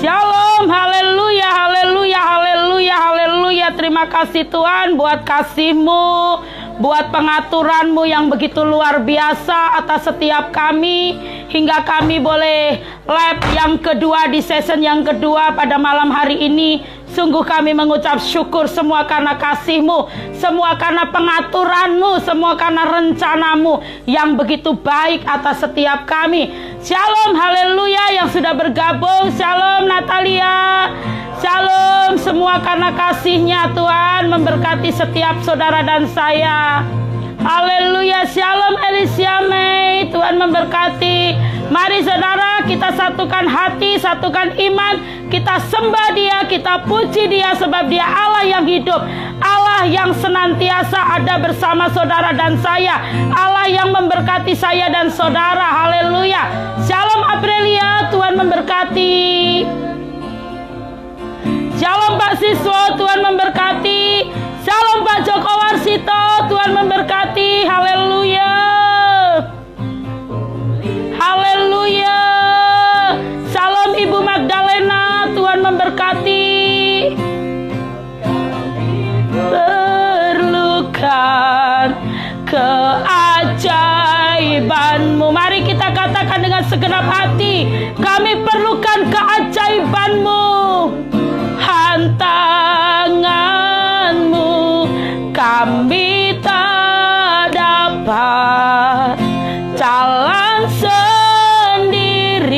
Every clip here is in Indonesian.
Shalom, haleluya, haleluya, haleluya, haleluya. Terima kasih Tuhan buat kasih-Mu, buat pengaturan-Mu yang begitu luar biasa atas setiap kami, hingga kami boleh live yang kedua di season yang kedua pada malam hari ini. Sungguh kami mengucap syukur semua karena kasih-Mu, semua karena pengaturan-Mu, semua karena rencana-Mu yang begitu baik atas setiap kami. Shalom, haleluya yang sudah bergabung. Shalom Natalia. Shalom semua karena kasih-Nya Tuhan memberkati setiap saudara dan saya. Haleluya. Shalom Alicia May, Tuhan memberkati. Mari saudara, kita satukan hati, satukan iman, kita sembah Dia, kita puji Dia, sebab Dia Allah yang hidup, Allah yang senantiasa ada bersama saudara dan saya, Allah yang memberkati saya dan saudara. Haleluya. Shalom Aprilia, Tuhan memberkati. Shalom Pak Siswo, Tuhan memberkati. Shalom Pak Joko Warsito, Tuhan memberkati. Haleluya. Haleluya. Shalom Ibu Magdalena, Tuhan memberkati. Perlukan keajaiban-Mu. Mari kita katakan dengan segenap hati, kami perlukan keajaiban-Mu. Tangan-Mu kami tak dapat jalan sendiri,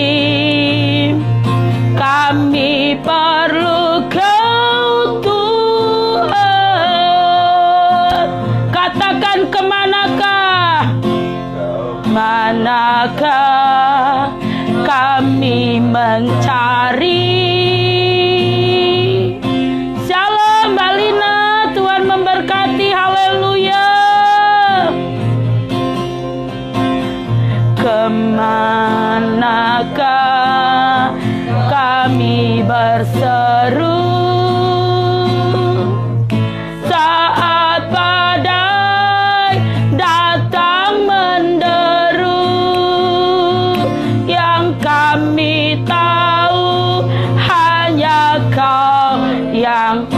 kami perlu Kau Tuhan. Katakan kemanakah, manakah kami mencari. Kemanakah kami berseru saat badai datang menderu? Yang kami tahu hanya Kau yang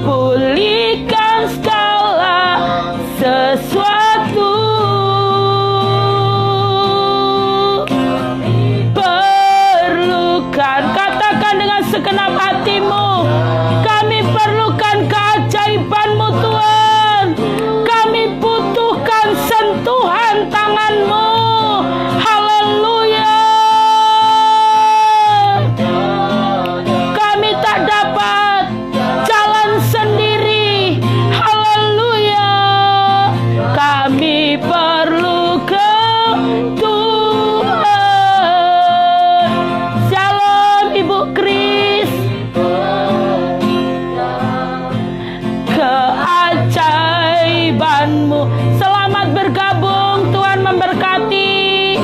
pulihkan segala sesuatu. Katakan dengan segenap hatimu, kami perlukan keajaiban-Mu Tuhan. Kami butuhkan sentuhan tangan-Mu. Haleluya. Kami tak dapat jalan sendiri. Haleluya. Kami perlu Kau Tuhan. Ibu Kris, keajaiban-Mu. Selamat bergabung, Tuhan memberkati.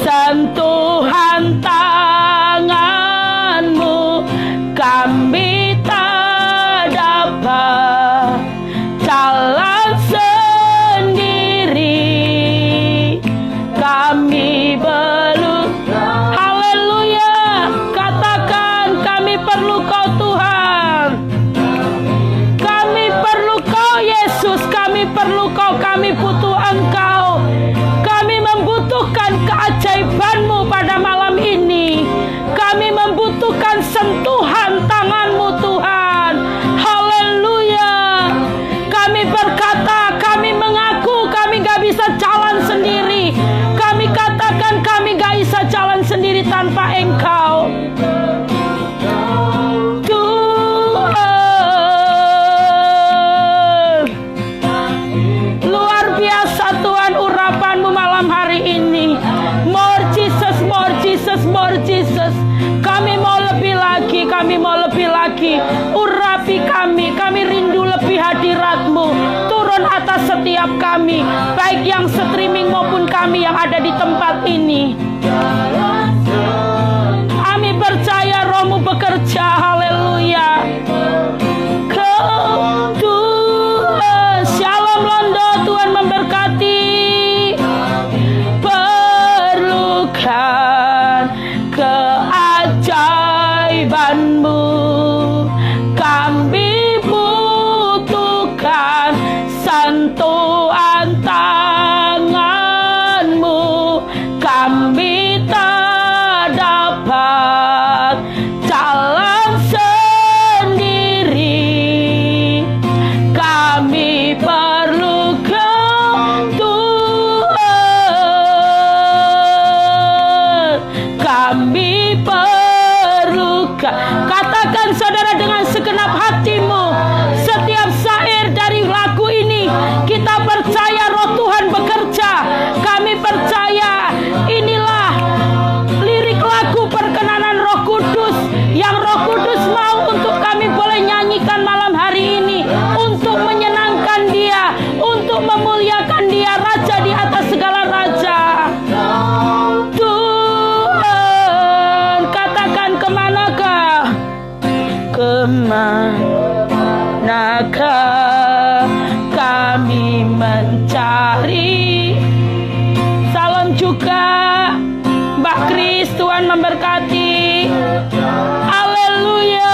Sentuhan tangan-Mu kami tak dapat jalan sendiri, kami belum. Perlu Kau Tuhan, kami perlu Kau Yesus, kami perlu Kau, kami butuh Engkau. Kami membutuhkan keajaiban-Mu pada malam ini. Kami membutuhkan sentuhan tangan-Mu Tuhan. Haleluya. Kami berkata, kami mengaku kami gak bisa jalan sendiri. Kami katakan kami gak bisa jalan sendiri tanpa Engkau. More Jesus, kami mau lebih lagi, kami mau lebih lagi. Urapi kami rindu lebih hadirat-Mu. Turun atas setiap kami, baik yang streaming maupun kami yang ada di tempat ini. Kami percaya Roh-Mu bekerja. Haleluya. Kau Tuhan. Shalom Londo, Tuhan memberkati. Perlukan sentuhan tangan-Mu kami tak dapat jalan sendiri. Kami perlu Kau Tuhan. Kami perlu Kau. Katakan saudara dengan segenap hatimu. Setiap syair dari lagu ini kita percaya Roh Tuhan bekerja. Kami percaya inilah lirik lagu perkenanan Roh Kudus yang Roh Kudus mau untuk kami boleh nyanyikan malam hari ini, untuk menyenangkan Dia, untuk memuliakan Dia, Raja di atas segala raja. Tuhan, katakan kemanakah, kemanakah kami mencari. Salam juga Mbak Kris, Tuhan memberkati. Haleluya.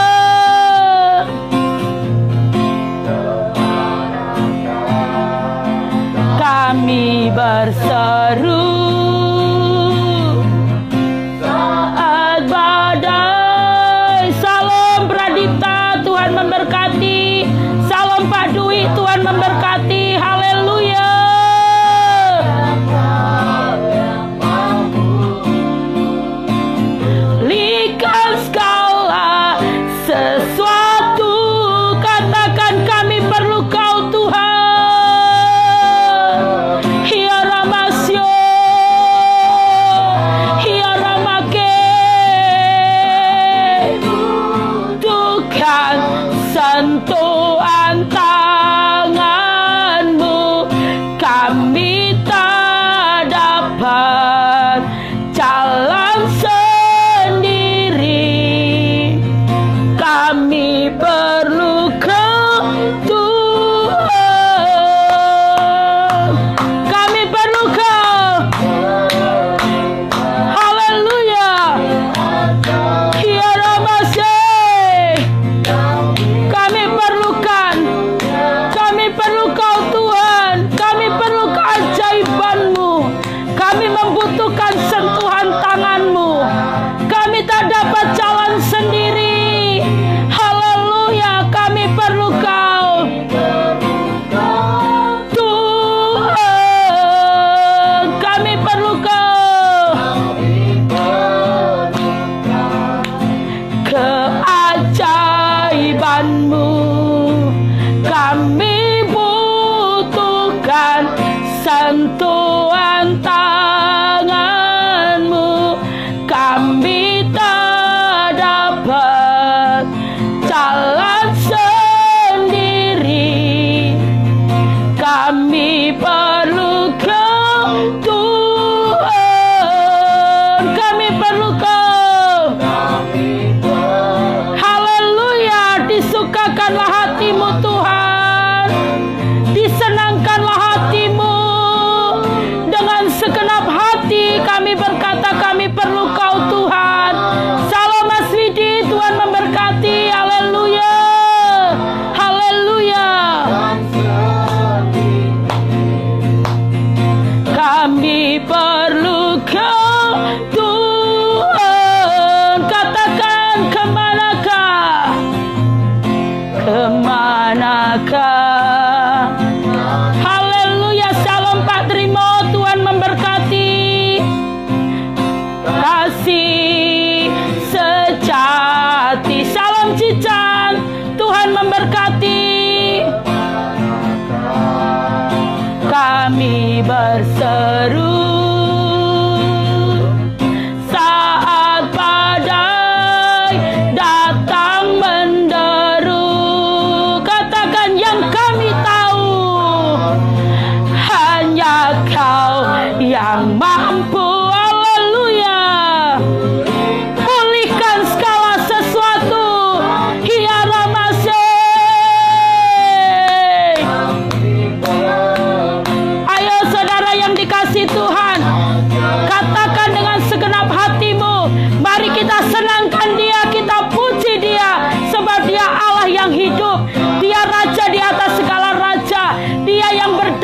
Kami berseru saat badai. Salam Pradipta, Tuhan memberkati. Salam Pak Dwi, Tuhan memberkati. Haleluya. Likan segala sesuatu, katakan kami perlu Kau Tuhan. Hiya Ramasyo, hiya Ramake. Tuhan, sentuhan tangan-Mu kami tak dapat jalan sendiri. Kami perlu Kau Tuhan. Kami perlu Kau. Haleluya. Hiya Ramasye. Kami perlukan. Kami perlu Kau Tuhan. Kami perlu keajaiban-Mu. Kami membutuhkan sentuhan tangan-Mu. Kami tak dapat jalan sendiri. Haleluya. Kami perlu Kau Tuhan. Kami perlu Kau. Keajaiban-Mu kami butuhkan, sentuhan tangan-Mu kami tak dapat jalan sendiri. Kami perlu Kau Tuhan. Kami perlu Kau. Haleluya. Disukakanlah hatimu Tuhan. Disenangkanlah hatimu. Dengan segenap hati kami berkata kami perlu Kau Tuhan. Salam Mas Widi, Tuhan memberkati. Haleluya. Haleluya. Kami perlu Kau Tuhan. Katakan kemanakah, kemanakah. Haleluya. Salam Pak Trimo, Tuhan memberkati. Kasih sejati. Salam Cican, Tuhan memberkati. Kami berseru saat badai datang menderu. Katakan yang kami tahu, hanya Kau yang mampu. Haleluya. Pulihkan segala sesuatu. Hiya Ramasye. Ayo saudara yang dikasih Tuhan, katakan dengan segenap hatimu, mari kita senangkan Dia, kita puji Dia, sebab Dia Allah yang hidup. Dia Raja di atas segala raja. Dia yang berdiri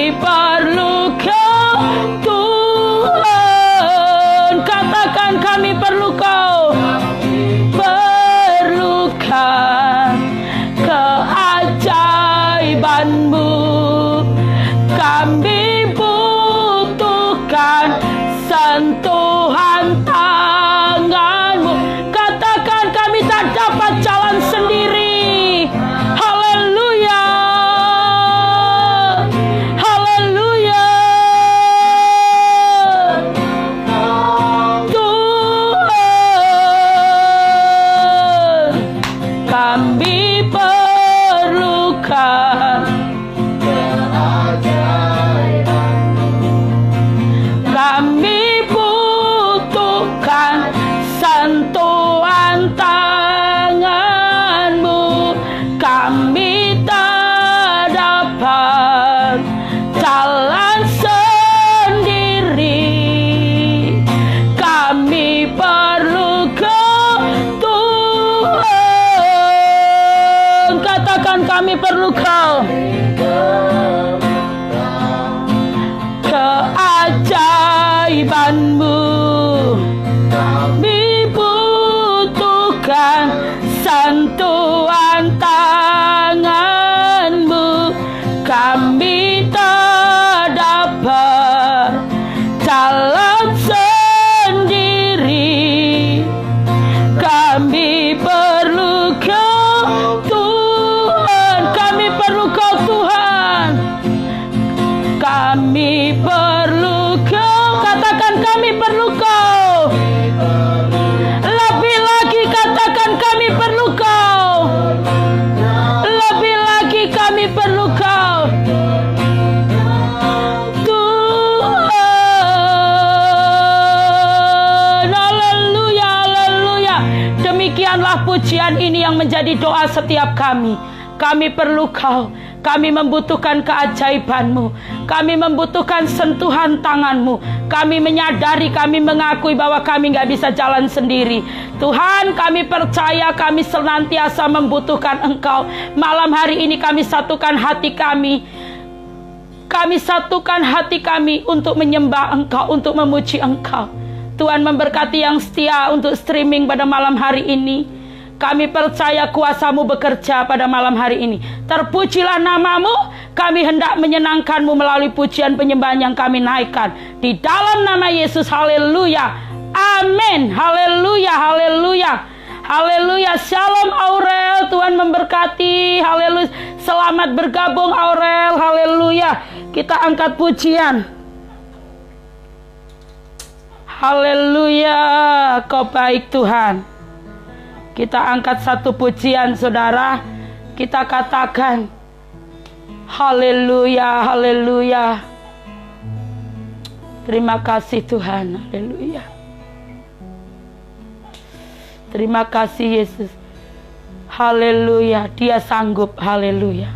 Kami perlu Kau Tuhan. Katakan kami perlu Kau. Perlukan keajaiban-Mu. Kami butuhkan sentuhan tangan-Mu. Katakan kami tak dapat jalan sendiri. Haleluya. Haleluya. Tuhan, kami perlukan kami butuhkan sentuhan tangan-Mu. Kami tak dapat jalan sendiri. Kami perlu Kau Tuhan. Katakan kami perlu Kau. Keajaiban-Mu. Kami butuhkan sentuhan tangan-Mu. Kami tak dapat jalan sendiri. Kami perlu Kau Tuhan. Kami perlu Kau Tuhan. Kami perlu Kau. Katakan kami perlu Kau. Lebih lagi katakan kami perlu Kau. Lebih lagi kami perlu Kau. Tuhan. Haleluya, haleluya. Demikianlah pujian ini yang menjadi doa setiap kami. Kami perlu Kau. Kami membutuhkan keajaiban-Mu. Kami membutuhkan sentuhan tangan-Mu. Kami menyadari, kami mengakui bahwa kami gak bisa jalan sendiri. Tuhan, kami percaya kami senantiasa membutuhkan Engkau. Malam hari ini kami satukan hati kami. Kami satukan hati kami untuk menyembah Engkau, untuk memuji Engkau. Tuhan memberkati yang setia untuk streaming pada malam hari ini. Kami percaya kuasa-Mu bekerja pada malam hari ini. Terpujilah nama-Mu. Kami hendak menyenangkan-Mu melalui pujian penyembahan yang kami naikkan. Di dalam nama Yesus, haleluya. Amin. Haleluya, haleluya. Haleluya. Shalom Aurel. Tuhan memberkati. Haleluya. Selamat bergabung Aurel. Haleluya. Kita angkat pujian. Haleluya. Kau baik Tuhan. Kita angkat satu pujian saudara. Kita katakan haleluya, haleluya. Terima kasih Tuhan. Haleluya. Terima kasih Yesus. Haleluya. Dia sanggup. Haleluya.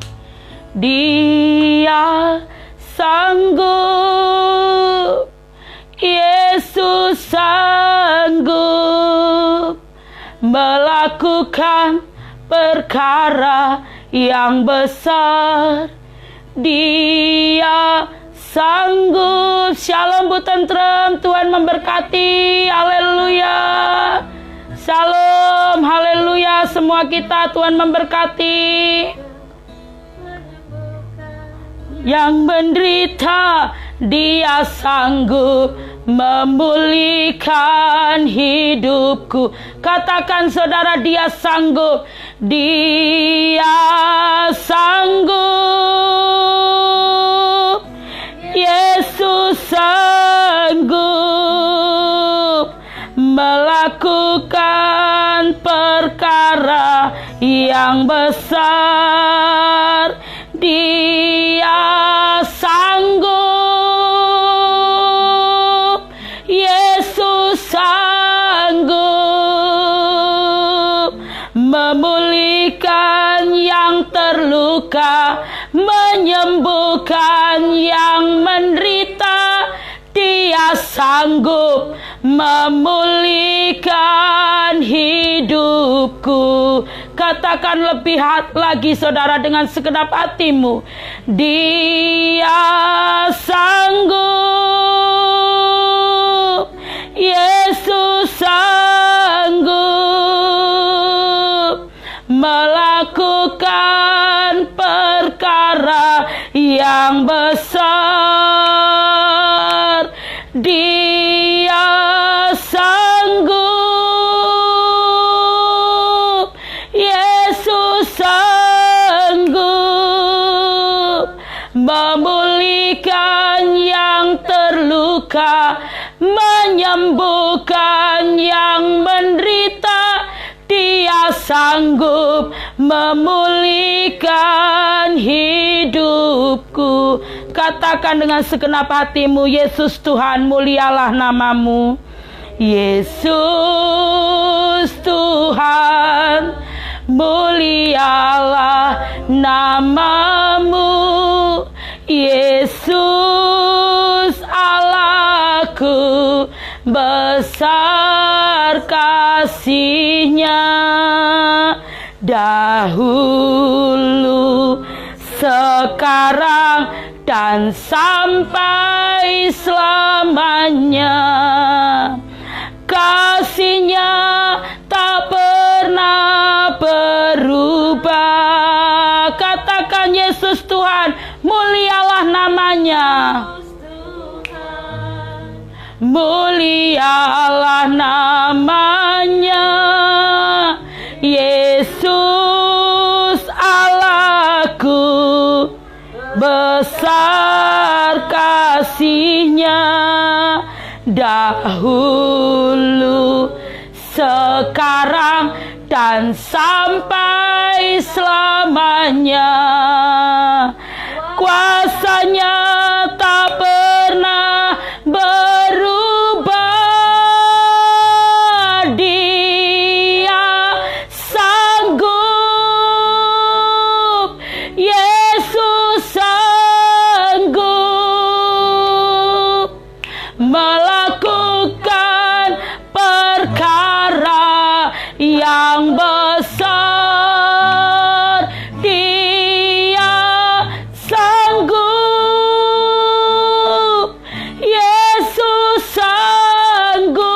Dia sanggup. Yesus sanggup melakukan perkara yang besar. Dia sanggup. Shalom Bu Tentrem. Tuhan memberkati. Haleluya. Shalom. Haleluya. Semua kita Tuhan memberkati. Yang menderita Dia sanggup memulihkan hidupku. Katakan saudara, Dia sanggup. Dia sanggup. Yesus sanggup melakukan perkara yang besar. Dia sanggup. Yesus sanggup memulihkan yang terluka, menyembuhkan yang menderita. Dia sanggup memulihkan hidupku. Katakan lebih lagi saudara dengan segenap hatimu. Dia yang besar. Dia sanggup, Yesus sanggup memulihkan yang terluka, menyembuhkan yang menderita. Dia sanggup memulihkan hidupku. Katakan dengan segenap hatimu, Yesus Tuhan, mulialah namamu. Yesus Tuhan, mulialah namamu. Yesus Allahku, besar kasih-Nya. Dahulu, sekarang, dan sampai selamanya. Kasih-Nya tak pernah berubah. Katakan, Yesus Tuhan, mulialah namanya. Mulialah namanya. Yesus Allahku, besar kasih-Nya. Dahulu, sekarang, dan sampai selamanya. Kuasa-Nya tak pernah berubah. Dia sanggup, Yesus sanggup melakukan perkara yang besar. Dia sanggup, Yesus sanggup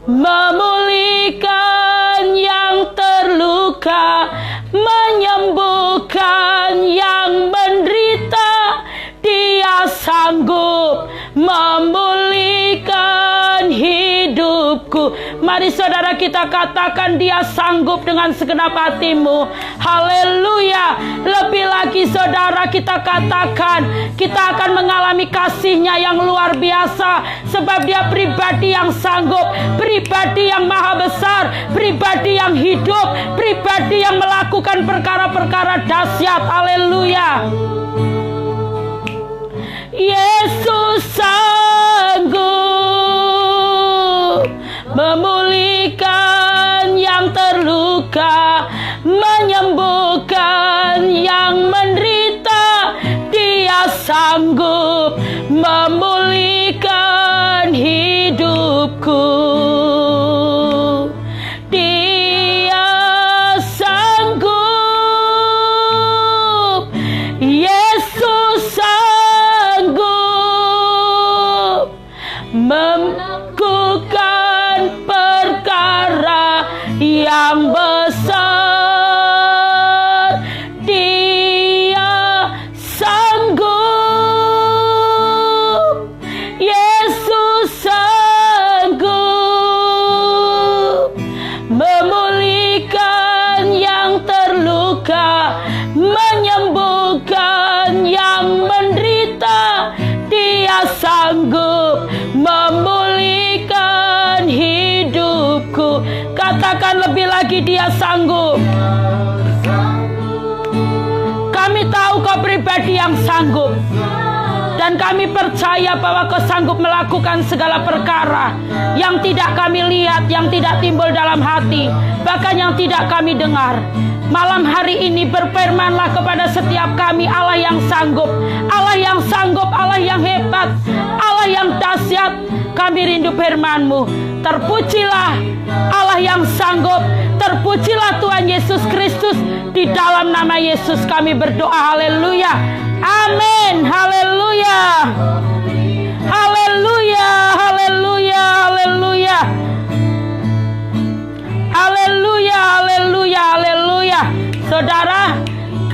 memulihkan yang terluka, menyembuhkan yang menderita. Dia sanggup memulihkan hidupku. Mari saudara kita katakan, Dia sanggup dengan segenap hatimu. Haleluya. Lebih lagi saudara kita katakan, kita akan mengalami kasih-Nya yang luar biasa. Sebab Dia pribadi yang sanggup, pribadi yang maha besar, pribadi yang hidup, pribadi yang melakukan perkara-perkara dahsyat. Haleluya. Yesus sanggup memulihkan yang terluka, menyembuhkan yang menderita. Dia sanggup memulihkan hidupku. Dia sanggup, Yesus sanggup melakukan perkara yang besar. Dia sanggup, Yesus sanggup memulihkan yang terluka, menyembuhkan yang menderita. Dia sanggup memulihkan hidupku. Katakan lebih lagi, Dia sanggup. Kami tahu Kau pribadi yang sanggup, dan kami percaya bahwa Kau sanggup melakukan segala perkara yang tidak kami lihat, yang tidak timbul dalam hati, bahkan yang tidak kami dengar. Malam hari ini berfirmanlah kepada setiap kami, Allah yang sanggup, Allah yang sanggup, Allah yang hebat, Allah yang dahsyat. Kami rindu firman-Mu. Terpujilah Allah yang sanggup, terpujilah Tuhan Yesus Kristus. Di dalam nama Yesus kami berdoa. Haleluya. Amin. Haleluya. Haleluya. Haleluya. Haleluya. Haleluya. Haleluya. Haleluya. Saudara,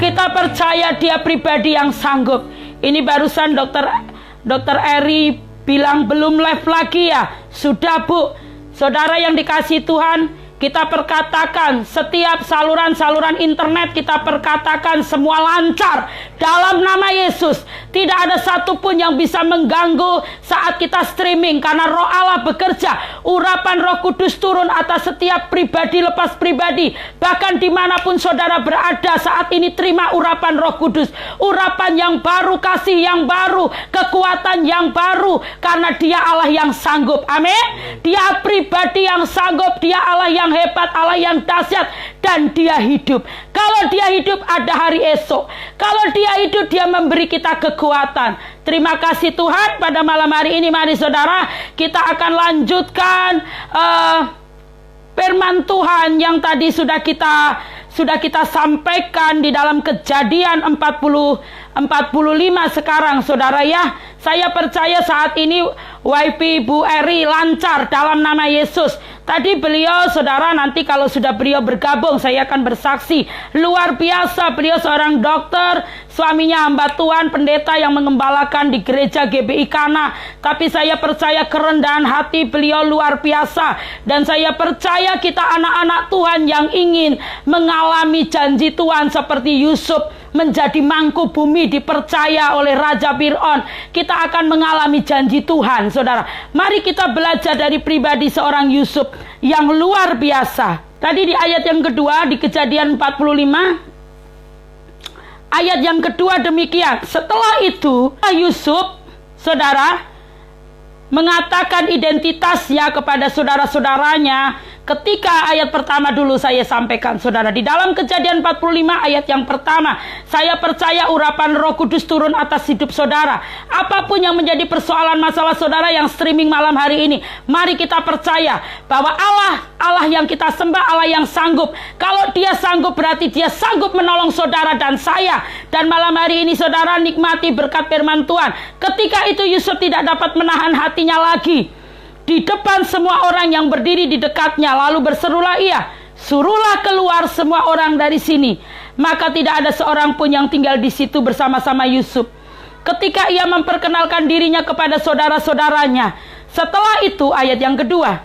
Kita percaya dia pribadi yang sanggup. Ini barusan dokter Eri bilang belum live lagi ya. Sudah Bu. Saudara yang dikasihi Tuhan, kita perkatakan setiap saluran-saluran internet, kita perkatakan semua lancar dalam nama Yesus. Tidak ada satupun yang bisa mengganggu saat kita streaming, karena Roh Allah bekerja. Urapan Roh Kudus turun atas setiap pribadi lepas pribadi. Bahkan dimanapun saudara berada saat ini, terima urapan Roh Kudus. Urapan yang baru, kasih yang baru, kekuatan yang baru, karena dia Allah yang sanggup. Amin. Dia pribadi yang sanggup, dia Allah yang hebat, Allah yang dahsyat, dan dia hidup. Kalau dia hidup, ada hari esok. Kalau dia hidup, dia memberi kita kekuatan. Terima kasih Tuhan. Pada malam hari ini, mari saudara, kita akan lanjutkan firman Tuhan yang tadi sudah kita sampaikan di dalam Kejadian 45 sekarang, saudara ya. Saya percaya saat ini YP Bu Eri lancar dalam nama Yesus. Tadi beliau, saudara, nanti kalau sudah beliau bergabung, saya akan bersaksi. Luar biasa, beliau seorang dokter, suaminya hamba Tuhan, pendeta yang mengembalakan di gereja GBI Kana. Tapi saya percaya kerendahan hati beliau luar biasa. Dan saya percaya kita anak-anak Tuhan yang ingin mengalami janji Tuhan seperti Yusuf menjadi mangku bumi dipercaya oleh Raja Fir'aun. Kita akan mengalami janji Tuhan, saudara. Mari kita belajar dari pribadi seorang Yusuf yang luar biasa. Tadi di ayat yang kedua di Kejadian 45, ayat yang kedua demikian. Setelah itu Yusuf, saudara, mengatakan identitasnya kepada saudara-saudaranya. Ketika ayat pertama dulu saya sampaikan, saudara, di dalam Kejadian 45 ayat yang pertama, saya percaya urapan Roh Kudus turun atas hidup saudara. Apapun yang menjadi persoalan masalah saudara yang streaming malam hari ini, mari kita percaya bahwa Allah yang kita sembah, Allah yang sanggup. Kalau dia sanggup, berarti dia sanggup menolong saudara dan saya. Dan malam hari ini saudara nikmati berkat firman Tuhan. Ketika itu Yusuf tidak dapat menahan hatinya lagi. Di depan semua orang yang berdiri di dekatnya, lalu berserulah ia, "Suruhlah keluar semua orang dari sini." Maka tidak ada seorang pun yang tinggal di situ bersama-sama Yusuf. Ketika ia memperkenalkan dirinya kepada saudara-saudaranya. Setelah itu ayat yang kedua,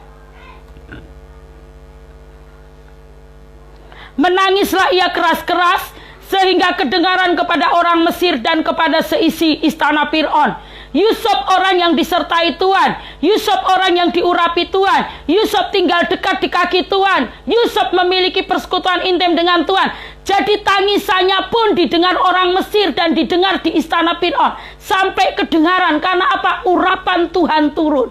menangislah ia keras-keras sehingga kedengaran kepada orang Mesir dan kepada seisi istana Fir'aun. Yusuf orang yang disertai Tuhan. Yusuf orang yang diurapi Tuhan. Yusuf tinggal dekat di kaki Tuhan. Yusuf memiliki persekutuan intim dengan Tuhan. Jadi tangisannya pun didengar orang Mesir dan didengar di istana Fir'aun. Sampai kedengaran, karena apa? Urapan Tuhan turun.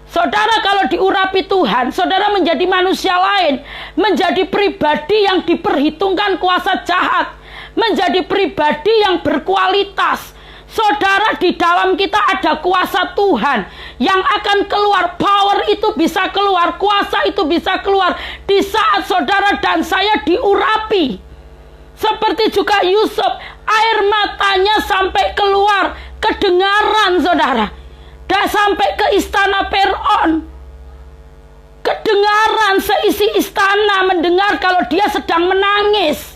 Saudara, kalau diurapi Tuhan, saudara menjadi manusia lain. Menjadi pribadi yang diperhitungkan kuasa jahat. Menjadi pribadi yang berkualitas. Saudara, di dalam kita ada kuasa Tuhan yang akan keluar. Power itu bisa keluar, kuasa itu bisa keluar di saat saudara dan saya diurapi. Seperti juga Yusuf, air matanya sampai keluar, kedengaran saudara. Dan sampai ke istana Fir'aun. Kedengaran, seisi istana mendengar kalau dia sedang menangis.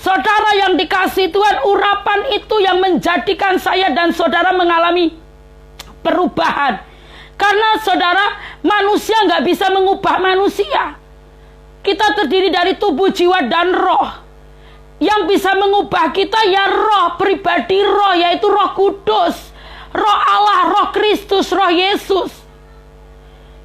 Saudara yang dikasihi Tuhan, urapan itu yang menjadikan saya dan saudara mengalami perubahan. Karena saudara, manusia nggak bisa mengubah manusia. Kita terdiri dari tubuh, jiwa, dan roh. Yang bisa mengubah kita ya roh, pribadi roh, yaitu Roh Kudus. Roh Allah, Roh Kristus, Roh Yesus.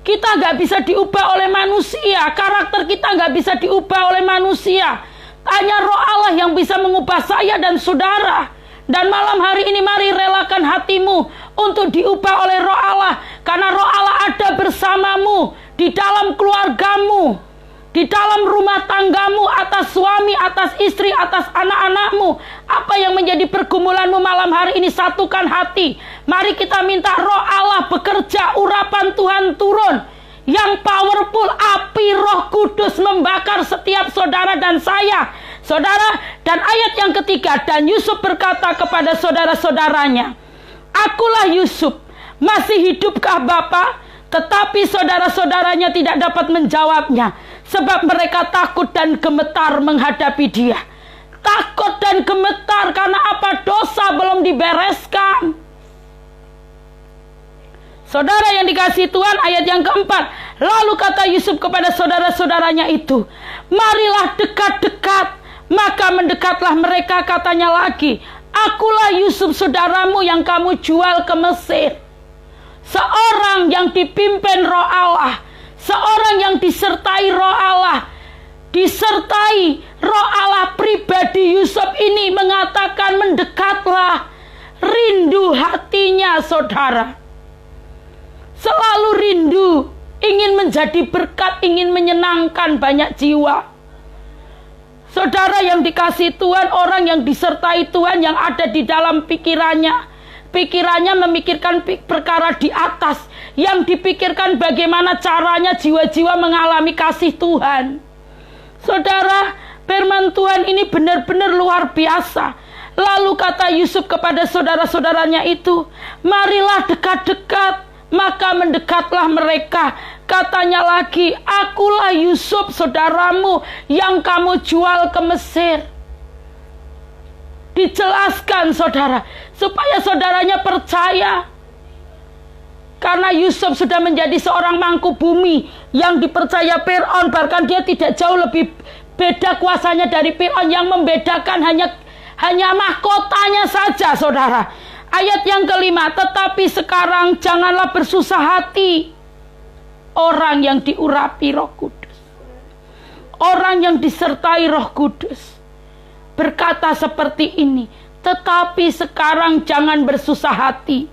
Kita nggak bisa diubah oleh manusia. Karakter kita nggak bisa diubah oleh manusia. Hanya Roh Allah yang bisa mengubah saya dan saudara. Dan malam hari ini mari relakan hatimu untuk diubah oleh Roh Allah. Karena Roh Allah ada bersamamu di dalam keluargamu, di dalam rumah tanggamu, atas suami, atas istri, atas anak-anakmu. Apa yang menjadi pergumulanmu malam hari ini, satukan hati. Mari kita minta Roh Allah bekerja, urapan Tuhan turun. Yang powerful, api Roh Kudus membakar setiap saudara dan saya. Saudara, dan ayat yang ketiga, dan Yusuf berkata kepada saudara-saudaranya, "Akulah Yusuf, masih hidupkah Bapa?" Tetapi saudara-saudaranya tidak dapat menjawabnya, sebab mereka takut dan gemetar menghadapi dia. takut dan gemetar karena apa? Dosa belum dibereskan. Saudara yang dikasihi Tuhan, ayat yang keempat. Lalu kata Yusuf kepada saudara-saudaranya itu, marilah dekat-dekat. Maka mendekatlah mereka, katanya lagi, akulah Yusuf saudaramu yang kamu jual ke Mesir. Seorang yang dipimpin Roh Allah, seorang yang disertai Roh Allah, disertai Roh Allah, pribadi Yusuf ini mengatakan mendekatlah. Rindu hatinya saudara, selalu rindu, ingin menjadi berkat, ingin menyenangkan banyak jiwa. Saudara yang dikasihi Tuhan, orang yang disertai Tuhan, yang ada di dalam pikirannya memikirkan perkara di atas, yang dipikirkan bagaimana caranya jiwa-jiwa mengalami kasih Tuhan. Saudara, firman Tuhan ini benar-benar luar biasa. Lalu kata Yusuf kepada saudara-saudaranya itu, marilah dekat-dekat. Maka mendekatlah mereka, katanya lagi, akulah Yusuf saudaramu yang kamu jual ke Mesir. Dijelaskan saudara, supaya saudaranya percaya. Karena Yusuf sudah menjadi seorang mangku bumi yang dipercaya Fir'aun, bahkan dia tidak jauh lebih beda kuasanya dari Fir'aun. Yang membedakan hanya mahkotanya saja saudara. Ayat yang kelima, tetapi sekarang janganlah bersusah hati. Orang yang diurapi Roh Kudus, orang yang disertai Roh Kudus, berkata seperti ini, tetapi sekarang jangan bersusah hati,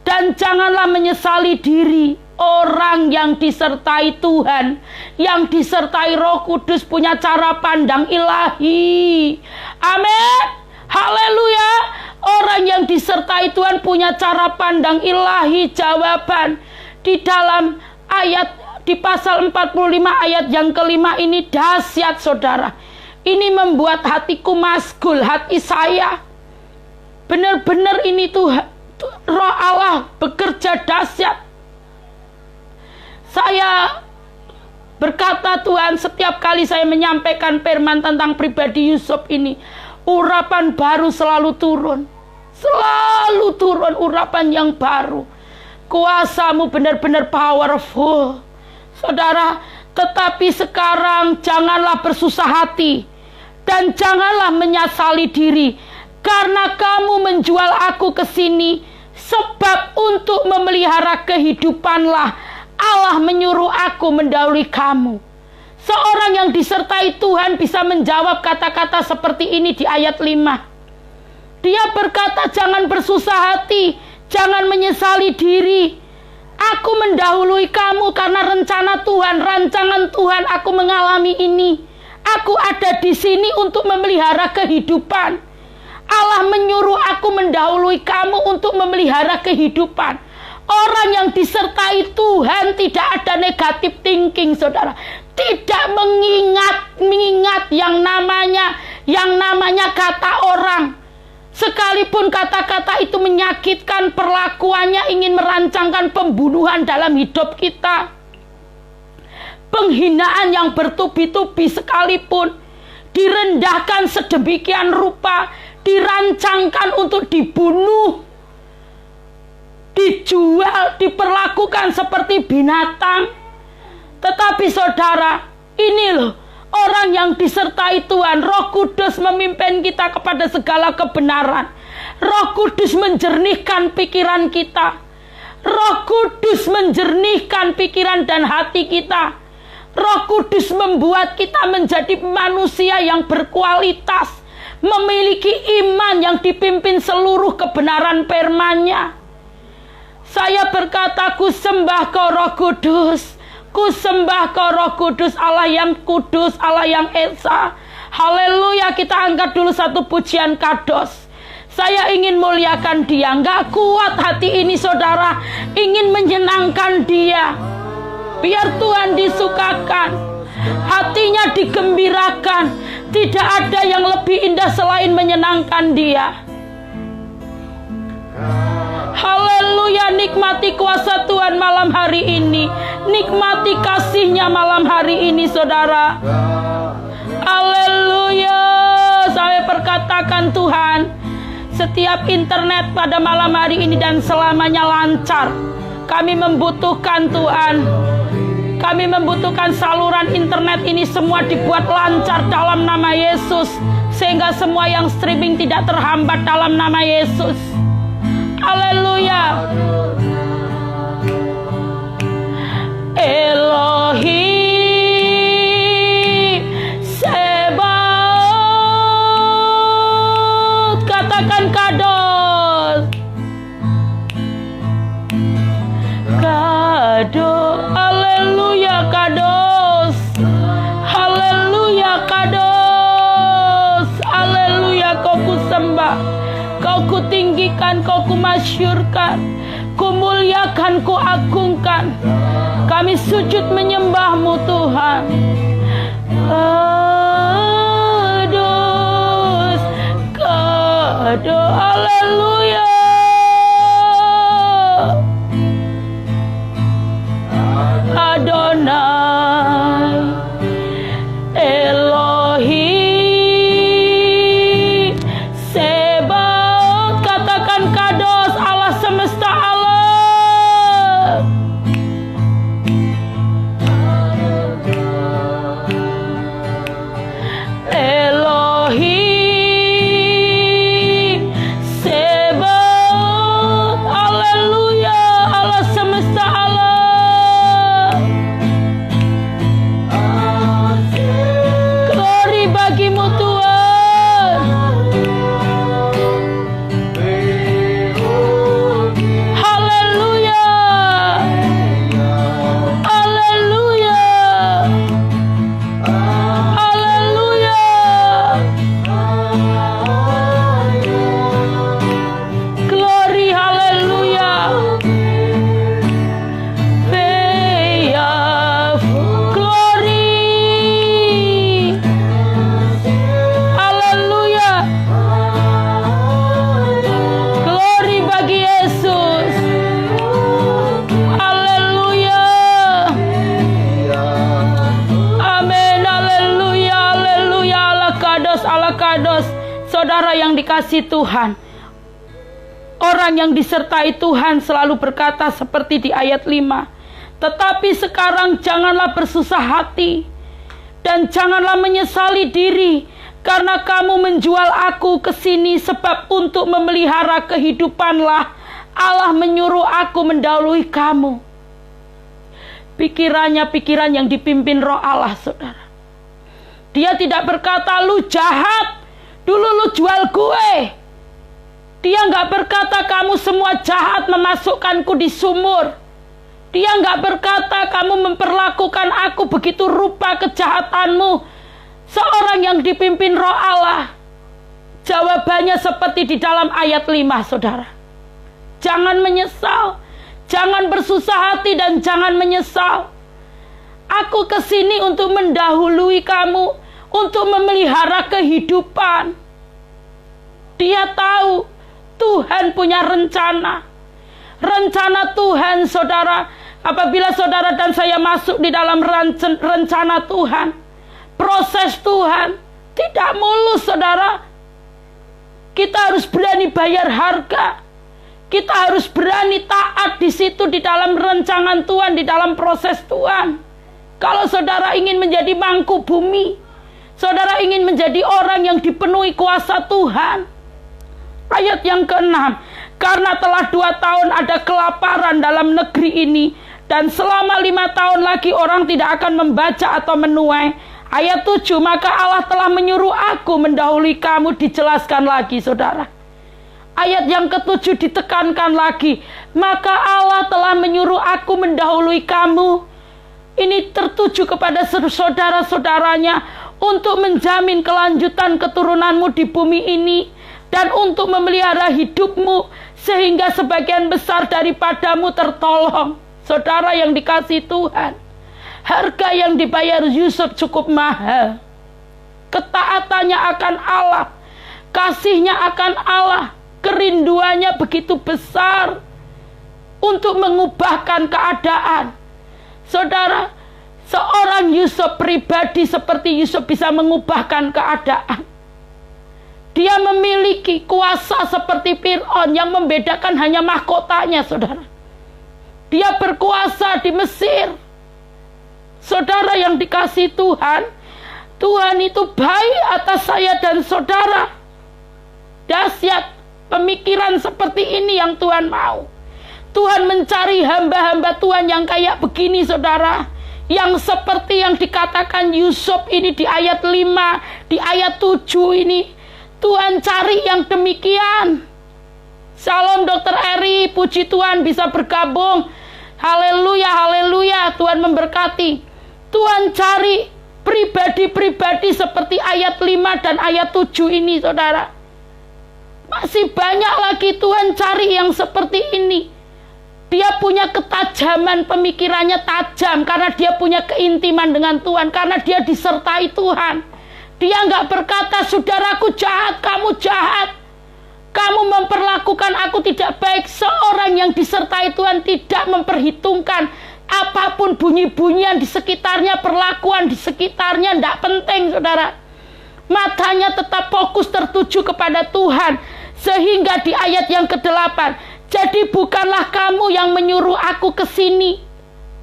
dan janganlah menyesali diri. Orang yang disertai Tuhan, yang disertai Roh Kudus punya cara pandang ilahi. Amin. Haleluya. Orang yang disertai Tuhan punya cara pandang ilahi. Jawaban di dalam ayat, di pasal 45 ayat yang kelima ini dahsyat saudara. Ini membuat hatiku masgul, hati saya. Benar-benar ini tuh Roh Allah bekerja dahsyat. Saya berkata, Tuhan, setiap kali saya menyampaikan firman tentang pribadi Yusuf ini, urapan baru selalu turun. Selalu turun urapan yang baru. Kuasamu benar-benar powerful. Saudara, tetapi sekarang janganlah bersusah hati. Dan janganlah menyesali diri. Karena kamu menjual aku ke sini. Sebab untuk memelihara kehidupanlah Allah menyuruh aku mendahului kamu. Seorang yang disertai Tuhan bisa menjawab kata-kata seperti ini di ayat 5. Dia berkata, jangan bersusah hati, jangan menyesali diri. Aku mendahului kamu karena rencana Tuhan, rancangan Tuhan, aku mengalami ini. Aku ada di sini untuk memelihara kehidupan. Allah menyuruh aku mendahului kamu untuk memelihara kehidupan. Orang yang disertai Tuhan tidak ada negatif thinking, saudara. Tidak mengingat yang namanya kata orang. Sekalipun kata-kata itu menyakitkan, perlakuannya ingin merancangkan pembunuhan dalam hidup kita. Penghinaan yang bertubi-tubi sekalipun, direndahkan sedemikian rupa, dirancangkan untuk dibunuh, dijual, diperlakukan seperti binatang. Tetapi saudara, ini loh orang yang disertai Tuhan. Roh Kudus memimpin kita kepada segala kebenaran. Roh Kudus menjernihkan pikiran kita. Roh Kudus menjernihkan pikiran dan hati kita. Roh Kudus membuat kita menjadi manusia yang berkualitas, memiliki iman yang dipimpin seluruh kebenaran firman-Nya. Saya berkata, ku sembah Kau Roh Kudus. Ku sembah Kau Roh Kudus, Allah yang kudus, Allah yang esa. Haleluya. Kita angkat dulu satu pujian kados. Saya ingin muliakan Dia. Gak kuat hati ini saudara, ingin menyenangkan Dia. Biar Tuhan disukakan, hatinya digembirakan. Tidak ada yang lebih indah selain menyenangkan Dia. Haleluya. Nikmati kuasa Tuhan malam hari ini. Nikmati kasih-Nya malam hari ini saudara. Haleluya. saya perkatakan Tuhan, setiap internet pada malam hari ini dan selamanya lancar. Kami membutuhkan Tuhan, kami membutuhkan saluran internet ini semua dibuat lancar dalam nama Yesus, sehingga semua yang streaming tidak terhambat dalam nama Yesus. Haleluya. Elohim Sebaot, katakan kados, kados, haleluya kados, haleluya kados, haleluya. Kau ku sembah, kau ku tinggikan, kau ku masyurkan, ku muliakan, ku agungkan. Kami sujud menyembah-Mu Tuhan. Kados, kados, haleluya. Adonai, Elohim Sebaot, katakan kados, Allah semesta alam. Elohim Sebaot, haleluya, Allah semesta alam. Glory bagimu Tuhan. Haleluya, haleluya, haleluya. Glory, haleluya. Glory, haleluya. Glory bagi Yesus. Haleluya. Amin. Haleluya. Haleluya. Allah kados, Allah kados. Saudara yang dikasihi Tuhan, orang yang disertai Tuhan selalu berkata seperti di ayat 5. Tetapi sekarang janganlah bersusah hati dan janganlah menyesali diri, karena kamu menjual aku ke sini, sebab untuk memelihara kehidupanlah Allah menyuruh aku mendahului kamu. Pikirannya pikiran yang dipimpin Roh Allah, saudara. Dia tidak berkata, lu jahat, dulu lu jual gue. Dia nggak berkata, kamu semua jahat memasukkanku di sumur. Dia nggak berkata, kamu memperlakukan aku begitu rupa kejahatanmu. Seorang yang dipimpin Roh Allah, jawabannya seperti di dalam ayat 5, saudara. Jangan menyesal, jangan bersusah hati dan jangan menyesal. Aku kesini untuk mendahului kamu, untuk memelihara kehidupan. Dia tahu Tuhan punya rencana. Rencana Tuhan, saudara, apabila saudara dan saya masuk di dalam rencana Tuhan, proses Tuhan tidak mulus, saudara. Kita harus berani bayar harga. Kita harus berani taat di situ, di dalam rencangan Tuhan, di dalam proses Tuhan. Kalau saudara ingin menjadi mangku bumi, saudara ingin menjadi orang yang dipenuhi kuasa Tuhan. Ayat yang ke-6, karena telah 2 tahun ada kelaparan dalam negeri ini, dan selama 5 tahun lagi orang tidak akan membaca atau menuai. Ayat 7, maka Allah telah menyuruh aku mendahului kamu. Dijelaskan lagi, saudara. Ayat yang ke-7 ditekankan lagi, maka Allah telah menyuruh aku mendahului kamu. Ini tertuju kepada saudara-saudaranya untuk menjamin kelanjutan keturunanmu di bumi ini, dan untuk memelihara hidupmu sehingga sebagian besar daripadamu tertolong. Saudara yang dikasihi Tuhan, harga yang dibayar Yusuf cukup mahal. Ketaatannya akan Allah, kasihnya akan Allah, kerinduannya begitu besar untuk mengubahkan keadaan. Saudara, seorang Yusuf pribadi seperti Yusuf bisa mengubahkan keadaan. Dia memiliki kuasa seperti Fir'aun yang membedakan hanya mahkotanya, saudara. Dia berkuasa di Mesir. Saudara yang dikasihi Tuhan, Tuhan itu baik atas saya dan saudara. Dahsyat pemikiran seperti ini yang Tuhan mau. Tuhan mencari hamba-hamba Tuhan yang kayak begini, saudara. Yang seperti yang dikatakan Yusuf ini di ayat 5, di ayat 7 ini. Tuhan cari yang demikian. Shalom Dr. Eri, puji Tuhan bisa bergabung. Haleluya, haleluya, Tuhan memberkati. Tuhan cari pribadi-pribadi seperti ayat 5 dan ayat 7 ini, saudara. Masih banyak lagi Tuhan cari yang seperti ini. Dia punya ketajaman, pemikirannya tajam karena dia punya keintiman dengan Tuhan, karena dia disertai Tuhan. Dia nggak berkata, saudaraku jahat, kamu jahat, kamu memperlakukan aku tidak baik. Seorang yang disertai Tuhan tidak memperhitungkan apapun bunyi-bunyian di sekitarnya, perlakuan di sekitarnya, tidak penting, saudara. Matanya tetap fokus tertuju kepada Tuhan. Sehingga di ayat yang ke-8, jadi bukanlah kamu yang menyuruh aku ke sini.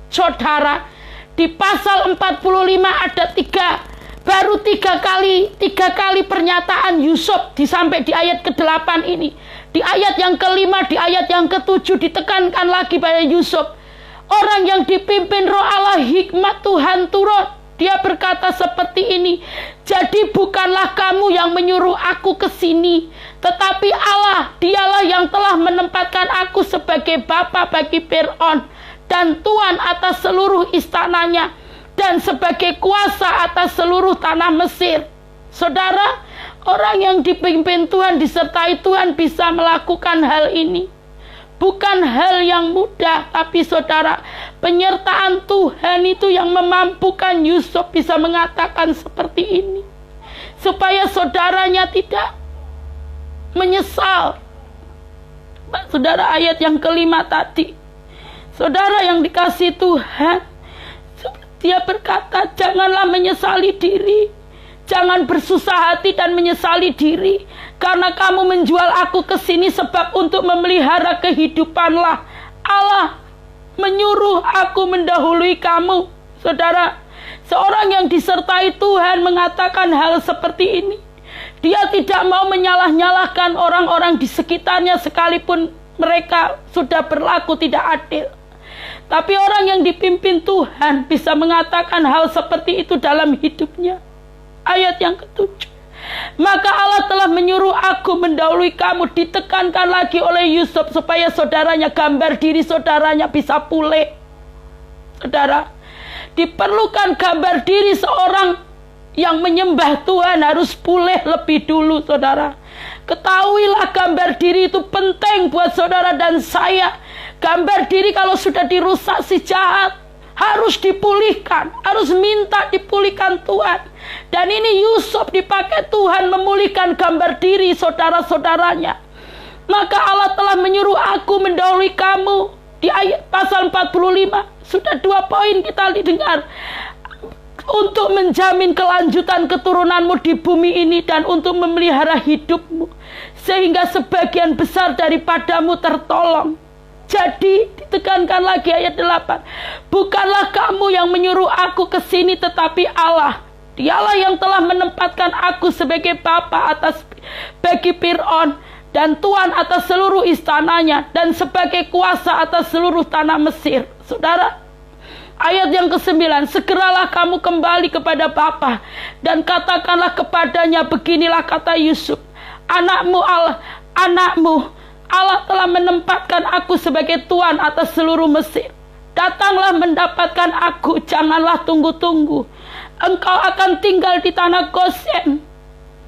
Saudara, di pasal 45 ada baru tiga kali pernyataan Yusuf sampai di ayat ke-8 ini. Di ayat yang ke-5, di ayat yang ke-7 ditekankan lagi pada Yusuf. Orang yang dipimpin Roh Allah, hikmat Tuhan turun. Dia berkata seperti ini, jadi bukanlah kamu yang menyuruh aku ke sini, tetapi Allah, dialah yang telah menempatkan aku sebagai bapa bagi Fir'aun dan tuan atas seluruh istananya, dan sebagai kuasa atas seluruh tanah Mesir. Saudara, orang yang dipimpin Tuhan, disertai Tuhan bisa melakukan hal ini. Bukan hal yang mudah, tapi saudara, penyertaan Tuhan itu yang memampukan Yusuf bisa mengatakan seperti ini. Supaya saudaranya tidak menyesal. Saudara, ayat yang ke-5 tadi. Saudara yang dikasihi Tuhan, dia berkata, janganlah menyesali diri. Jangan bersusah hati dan menyesali diri, karena kamu menjual aku ke sini sebab untuk memelihara kehidupanlah. Allah menyuruh aku mendahului kamu. Saudara, seorang yang disertai Tuhan mengatakan hal seperti ini. Dia tidak mau menyalah-nyalahkan orang-orang di sekitarnya sekalipun mereka sudah berlaku tidak adil. Tapi orang yang dipimpin Tuhan bisa mengatakan hal seperti itu dalam hidupnya. Ayat yang ke-7. Maka Allah telah menyuruh aku mendahului kamu. Ditekankan lagi oleh Yusuf supaya saudaranya, gambar diri saudaranya bisa pulih. Saudara, diperlukan gambar diri seorang yang menyembah Tuhan harus pulih lebih dulu, saudara. Ketahuilah gambar diri itu penting buat saudara dan saya. Gambar diri kalau sudah dirusak si jahat, harus dipulihkan, harus minta dipulihkan Tuhan. Dan ini Yusuf dipakai Tuhan memulihkan gambar diri saudara-saudaranya. Maka Allah telah menyuruh aku mendahului kamu. Di ayat pasal 45 sudah 2 poin kita didengar. Untuk menjamin kelanjutan keturunanmu di bumi ini dan untuk memelihara hidupmu, sehingga sebagian besar daripadamu tertolong. Jadi ditekankan lagi ayat 8. Bukanlah kamu yang menyuruh aku ke sini, tetapi Allah. Dialah yang telah menempatkan aku sebagai bapa bagi Fir'aun dan tuan atas seluruh istananya, dan sebagai kuasa atas seluruh tanah Mesir. Saudara, ayat yang ke-9. Segeralah kamu kembali kepada bapa dan katakanlah kepadanya, beginilah kata Yusuf, anakmu Allah telah menempatkan aku sebagai tuan atas seluruh Mesir. Datanglah mendapatkan aku, janganlah tunggu-tunggu. Engkau akan tinggal di tanah Goshen,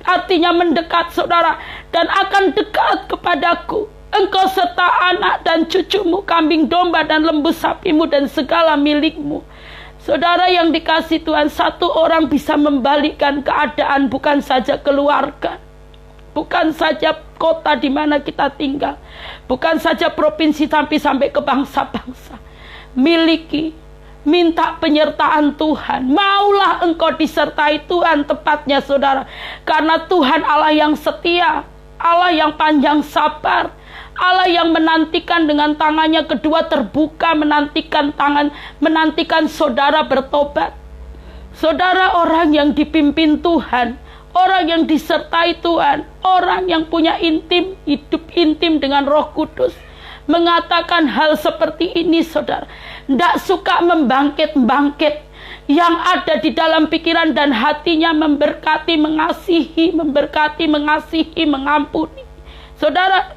artinya mendekat, saudara, dan akan dekat kepadaku. Engkau serta anak dan cucumu, kambing domba dan lembu sapimu dan segala milikmu. Saudara yang dikasihi Tuhan, satu orang bisa membalikkan keadaan, bukan saja keluarga, bukan saja kota di mana kita tinggal, bukan saja provinsi, tapi sampai ke bangsa-bangsa. Miliki minta penyertaan Tuhan. Maulah engkau disertai Tuhan tepatnya saudara. Karena Tuhan Allah yang setia, Allah yang panjang sabar, Allah yang menantikan dengan tangannya kedua terbuka, menantikan saudara bertobat. Saudara, orang yang dipimpin Tuhan, orang yang disertai Tuhan, orang yang punya hidup intim dengan Roh Kudus, mengatakan hal seperti ini saudara. Tidak suka membangkit-bangkit yang ada di dalam pikiran dan hatinya, memberkati, mengasihi, mengampuni. Saudara,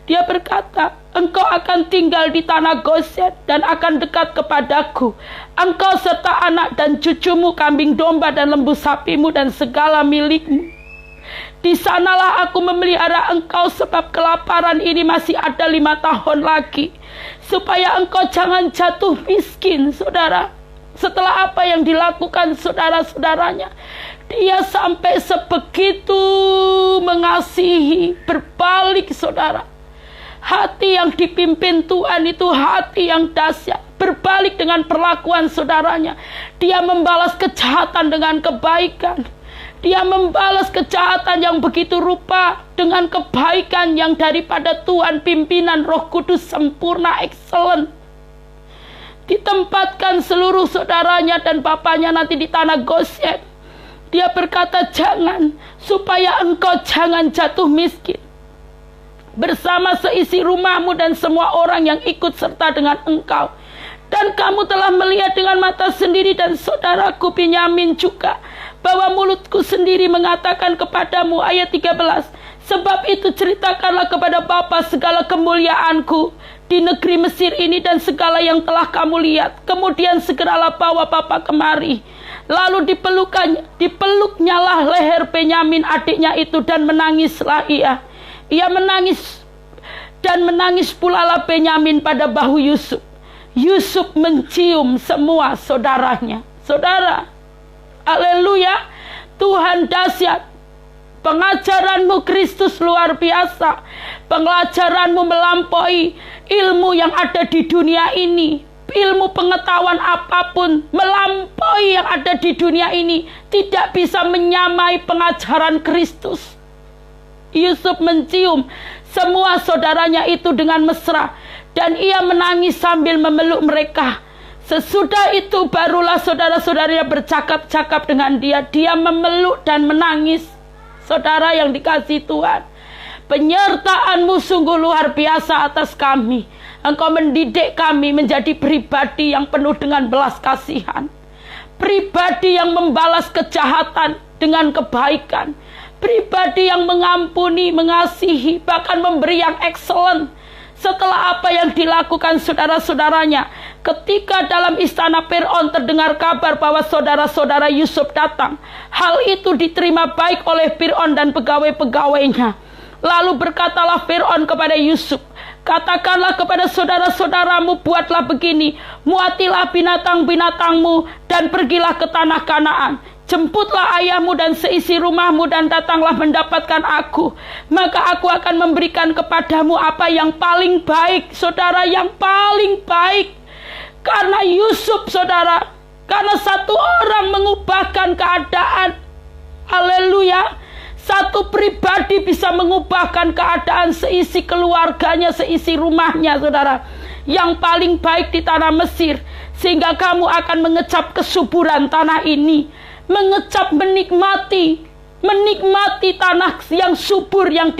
dia berkata, engkau akan tinggal di tanah Goshen dan akan dekat kepadaku. Engkau serta anak dan cucumu, kambing domba dan lembu sapimu dan segala milikmu. Di sanalah aku memelihara engkau, sebab kelaparan ini masih ada 5 tahun lagi, supaya engkau jangan jatuh miskin. Saudara, setelah apa yang dilakukan saudara-saudaranya, dia sampai sebegitu mengasihi, berbalik saudara. Hati yang dipimpin Tuhan itu hati yang dahsyat, berbalik dengan perlakuan saudaranya. Dia membalas kejahatan dengan kebaikan. Dia membalas kejahatan yang begitu rupa dengan kebaikan yang daripada Tuhan, pimpinan Roh Kudus sempurna, excellent. Ditempatkan seluruh saudaranya dan bapaknya nanti di tanah Goshen. Dia berkata, jangan, supaya engkau jangan jatuh miskin bersama seisi rumahmu dan semua orang yang ikut serta dengan engkau. Dan kamu telah melihat dengan mata sendiri, dan saudaraku Benyamin juga, bahwa mulutku sendiri mengatakan kepadamu. Ayat 13. Sebab itu ceritakanlah kepada Bapa segala kemuliaanku di negeri Mesir ini dan segala yang telah kamu lihat. Kemudian segeralah bawa Bapa kemari. Lalu dipeluknyalah leher Benyamin adiknya itu, dan menangislah ia. Ia menangis, dan menangis pula lah Benyamin pada bahu Yusuf. Yusuf mencium semua saudaranya. Saudara, haleluya, Tuhan dahsyat. Pengajaranmu Kristus luar biasa. Pengajaranmu melampaui ilmu yang ada di dunia ini. Ilmu pengetahuan apapun melampaui yang ada di dunia ini, tidak bisa menyamai pengajaran Kristus. Yusuf mencium semua saudaranya itu dengan mesra, dan ia menangis sambil memeluk mereka. Sesudah itu barulah saudara-saudaranya bercakap-cakap dengan dia. Dia memeluk dan menangis. Saudara yang dikasihi Tuhan, penyertaanmu sungguh luar biasa atas kami. Engkau mendidik kami menjadi pribadi yang penuh dengan belas kasihan, pribadi yang membalas kejahatan dengan kebaikan, pribadi yang mengampuni, mengasihi, bahkan memberi yang excellent. Setelah apa yang dilakukan saudara-saudaranya, ketika dalam istana Fir'aun terdengar kabar bahwa saudara-saudara Yusuf datang, hal itu diterima baik oleh Fir'aun dan pegawai-pegawainya. Lalu berkatalah Fir'aun kepada Yusuf, katakanlah kepada saudara-saudaramu, buatlah begini, muatilah binatang-binatangmu dan pergilah ke tanah Kanaan. Jemputlah ayahmu dan seisi rumahmu dan datanglah mendapatkan aku. Maka aku akan memberikan kepadamu apa yang paling baik. Saudara, yang paling baik. Karena Yusuf, saudara, karena satu orang mengubahkan keadaan. Haleluya. Satu pribadi bisa mengubahkan keadaan seisi keluarganya, seisi rumahnya, saudara. Yang paling baik di tanah Mesir. Sehingga kamu akan mengecap kesuburan tanah ini. Mengecap, menikmati tanah yang subur yang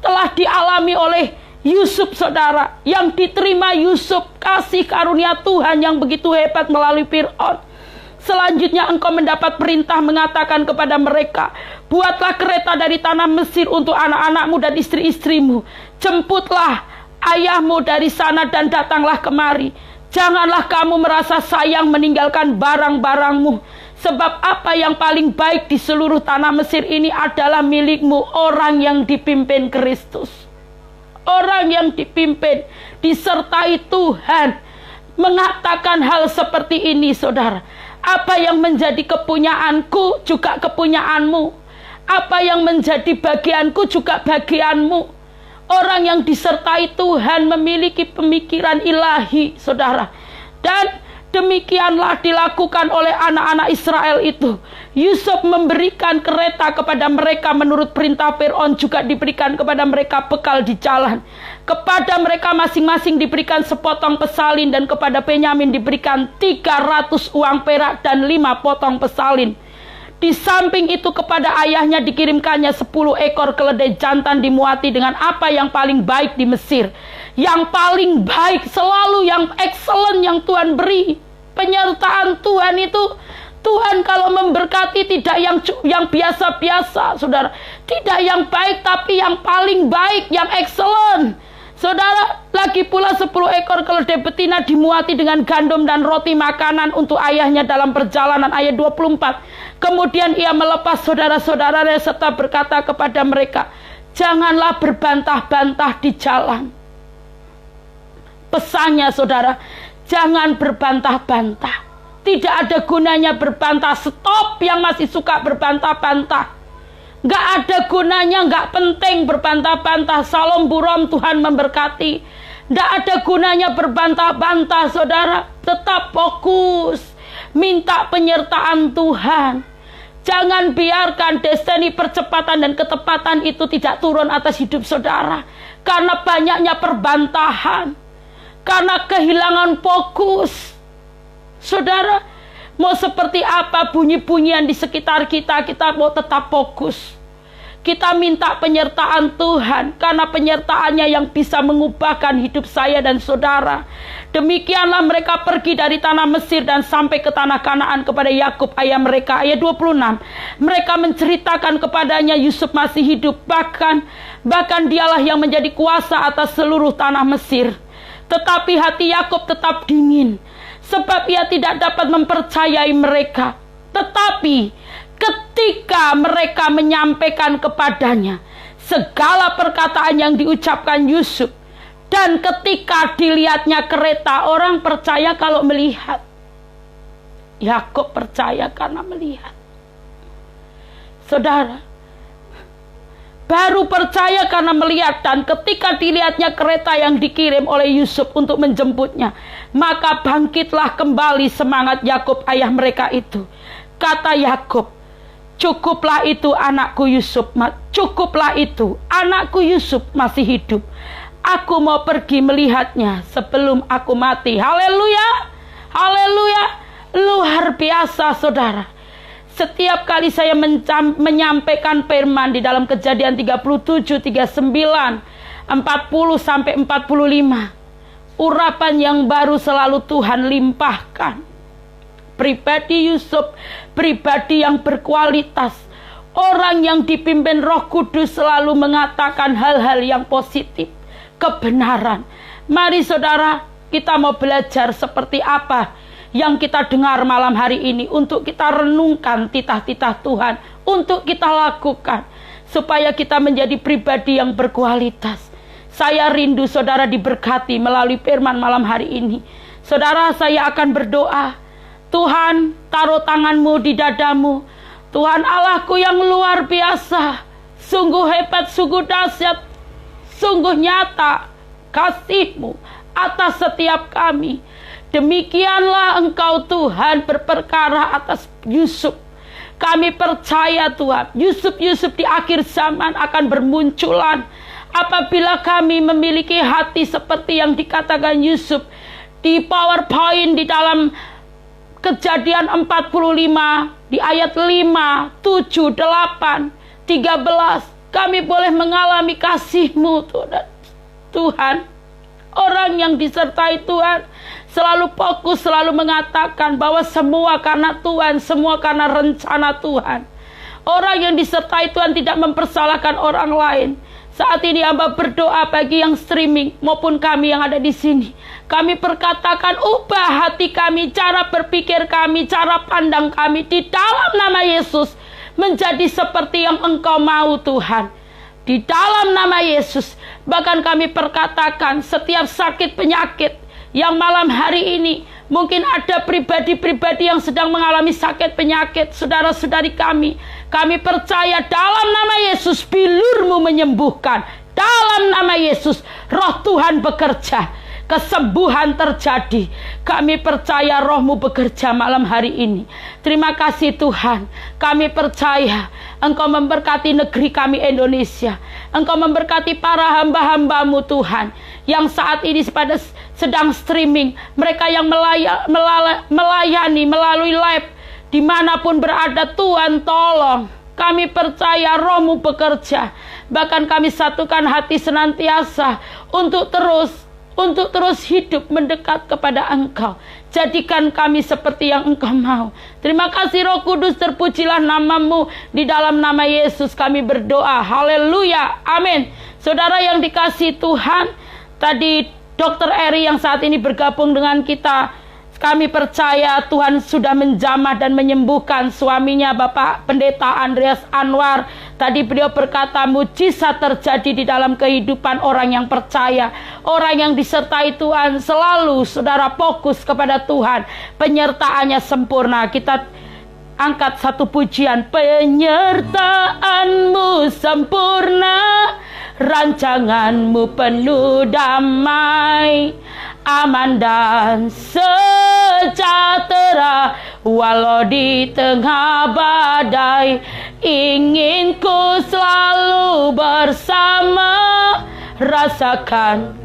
telah dialami oleh Yusuf, saudara, yang diterima Yusuf, kasih karunia Tuhan yang begitu hebat melalui Fir'aun. Selanjutnya engkau mendapat perintah mengatakan kepada mereka, buatlah kereta dari tanah Mesir untuk anak-anakmu dan istri-istrimu. Jemputlah ayahmu dari sana dan datanglah kemari. Janganlah kamu merasa sayang meninggalkan barang-barangmu. Sebab apa yang paling baik di seluruh tanah Mesir ini adalah milikmu. Orang yang dipimpin Kristus, orang yang dipimpin, disertai Tuhan, mengatakan hal seperti ini, saudara. Apa yang menjadi kepunyaanku juga kepunyaanmu. Apa yang menjadi bagianku juga bagianmu. Orang yang disertai Tuhan memiliki pemikiran ilahi, saudara. Dan Demikianlah dilakukan oleh anak-anak Israel itu. Yusuf memberikan kereta kepada mereka menurut perintah Fir'aun, juga diberikan kepada mereka bekal di jalan. Kepada mereka masing-masing diberikan sepotong pesalin, dan kepada Benyamin diberikan 300 uang perak dan 5 potong pesalin. Di samping itu kepada ayahnya dikirimkannya 10 ekor keledai jantan dimuati dengan apa yang paling baik di Mesir. Yang paling baik, selalu yang excellent yang Tuhan beri. Penyertaan Tuhan itu, Tuhan kalau memberkati tidak yang biasa-biasa, saudara. Tidak yang baik, tapi yang paling baik, yang excellent. Saudara, lagi pula 10 ekor keledai betina dimuati dengan gandum dan roti makanan untuk ayahnya dalam perjalanan. Ayat 24. Kemudian ia melepas saudara-saudaranya serta berkata kepada mereka, janganlah berbantah-bantah di jalan. Pesannya, saudara, jangan berbantah-bantah. Tidak ada gunanya berbantah. Stop yang masih suka berbantah-bantah. Gak ada gunanya, gak penting berbantah-bantah. Salam burom, Tuhan memberkati. Gak ada gunanya berbantah-bantah, saudara. Tetap fokus, minta penyertaan Tuhan. Jangan biarkan destiny percepatan dan ketepatan itu tidak turun atas hidup saudara. Karena banyaknya perbantahan, karena kehilangan fokus. Saudara, mau seperti apa bunyi-bunyian di sekitar kita, kita mau tetap fokus. Kita minta penyertaan Tuhan, karena penyertaannya yang bisa mengubahkan hidup saya dan saudara. Demikianlah mereka pergi dari tanah Mesir dan sampai ke tanah Kanaan kepada Yakub ayah mereka. Ayat 26. Mereka menceritakan kepadanya Yusuf masih hidup, bahkan dialah yang menjadi kuasa atas seluruh tanah Mesir. Tetapi hati Yakub tetap dingin, sebab ia tidak dapat mempercayai mereka. Tetapi ketika mereka menyampaikan kepadanya segala perkataan yang diucapkan Yusuf, dan ketika dilihatnya kereta, orang percaya kalau melihat. Yakub percaya karena melihat. Saudara, baru percaya karena melihat, dan ketika dilihatnya kereta yang dikirim oleh Yusuf untuk menjemputnya, maka bangkitlah kembali semangat Yakub ayah mereka itu. Kata Yakub, cukuplah itu anakku Yusuf, cukuplah itu anakku Yusuf masih hidup. Aku mau pergi melihatnya sebelum aku mati. Haleluya, haleluya. Luar biasa, saudara. Setiap kali saya menyampaikan firman di dalam Kejadian 37, 39, 40 sampai 45, urapan yang baru selalu Tuhan limpahkan. Pribadi Yusuf, pribadi yang berkualitas, orang yang dipimpin Roh Kudus selalu mengatakan hal-hal yang positif, kebenaran. Mari saudara, kita mau belajar seperti apa yang kita dengar malam hari ini, untuk kita renungkan titah-titah Tuhan, untuk kita lakukan, supaya kita menjadi pribadi yang berkualitas. Saya rindu saudara diberkati melalui firman malam hari ini. Saudara, saya akan berdoa. Tuhan, taruh tanganmu di dadamu. Tuhan Allahku yang luar biasa, sungguh hebat, sungguh dahsyat, sungguh nyata kasih-Mu atas setiap kami. Demikianlah Engkau Tuhan berperkara atas Yusuf. Kami percaya Tuhan, Yusuf di akhir zaman akan bermunculan. Apabila kami memiliki hati seperti yang dikatakan Yusuf di PowerPoint di dalam Kejadian 45 di ayat 5, 7, 8, 13, kami boleh mengalami kasih-Mu Tuhan. Orang yang disertai Tuhan selalu fokus, selalu mengatakan bahwa semua karena Tuhan, semua karena rencana Tuhan. Orang yang disertai Tuhan tidak mempersalahkan orang lain. Saat ini hamba berdoa bagi yang streaming maupun kami yang ada di sini. Kami perkatakan, ubah hati kami, cara berpikir kami, cara pandang kami di dalam nama Yesus menjadi seperti yang Engkau mau Tuhan. Di dalam nama Yesus. Bahkan kami perkatakan setiap sakit penyakit yang malam hari ini, mungkin ada pribadi-pribadi yang sedang mengalami sakit penyakit, saudara-saudari kami percaya dalam nama Yesus bilur-Mu menyembuhkan. Dalam nama Yesus roh Tuhan bekerja. kesembuhan terjadi. Kami percaya Roh-Mu bekerja malam hari ini. Terima kasih Tuhan. Kami percaya Engkau memberkati negeri kami Indonesia. Engkau memberkati para hamba-hamba-Mu Tuhan, yang saat ini sedang streaming. Mereka yang melayani melalui live, dimanapun berada, Tuhan tolong. Kami percaya Roh-Mu bekerja. Bahkan kami satukan hati senantiasa untuk terus hidup mendekat kepada Engkau. Jadikan kami seperti yang Engkau mau. Terima kasih Roh Kudus, terpujilah nama-Mu. Di dalam nama Yesus kami berdoa. Haleluya. Amin. Saudara yang dikasihi Tuhan, tadi Dr. Eri yang saat ini bergabung dengan kita, kami percaya Tuhan sudah menjamah dan menyembuhkan suaminya, Bapak Pendeta Andreas Anwar. Tadi beliau berkata mujizat terjadi di dalam kehidupan orang yang percaya. Orang yang disertai Tuhan selalu, saudara, fokus kepada Tuhan. Penyertaannya sempurna. Kita angkat satu pujian. Penyertaan-Mu sempurna, rancangan-Mu penuh damai, aman dan sejahtera walau di tengah badai. Ingin ku selalu bersama, rasakan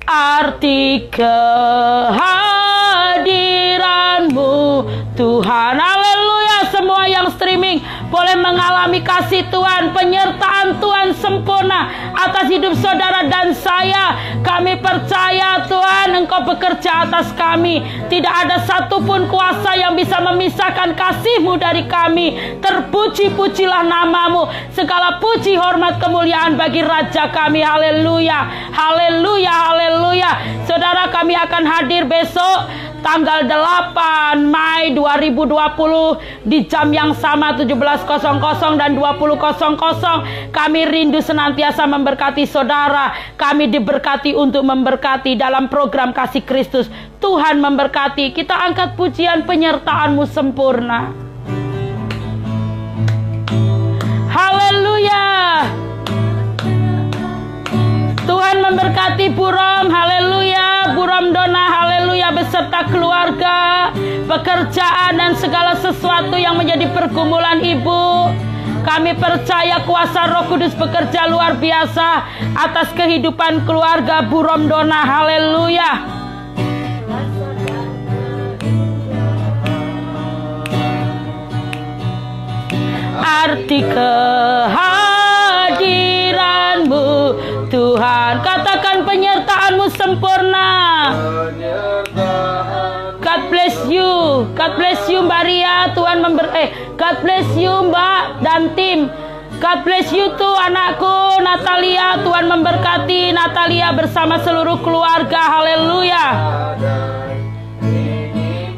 arti kehadiran-Mu Tuhan. Haleluya. Semua yang streaming boleh mengalami kasih Tuhan, penyertaan Tuhan sempurna atas hidup saudara dan saya. Kami percaya Tuhan, Engkau bekerja atas kami. Tidak ada satupun kuasa yang bisa memisahkan kasih-Mu dari kami. Terpuji-pujilah nama-Mu. Segala puji, hormat, kemuliaan bagi Raja kami. Haleluya. Haleluya. Haleluya. Saudara, kami akan hadir besok tanggal 8 Mei 2020 di jam yang sama 17.00 dan 20.00. Kami rindu senantiasa memberkati saudara. Kami diberkati untuk memberkati dalam program Kasih Kristus. Tuhan memberkati. Kita angkat pujian penyertaan-Mu sempurna. Haleluya. Tuhan memberkati Burom. Haleluya. Burom Dona. Haleluya. Beserta keluarga, pekerjaan, dan segala sesuatu yang menjadi pergumulan ibu. Kami percaya kuasa Roh Kudus bekerja luar biasa atas kehidupan keluarga Burom Dona. Haleluya. Arti kehadiran-Mu Tuhan. Katakan penyertaan-Mu sempurna. God bless you. God bless you Mbak Ria. Tuhan God bless you Mbak dan tim. God bless you tuh anakku Natalia. Tuhan memberkati Natalia bersama seluruh keluarga. Haleluya.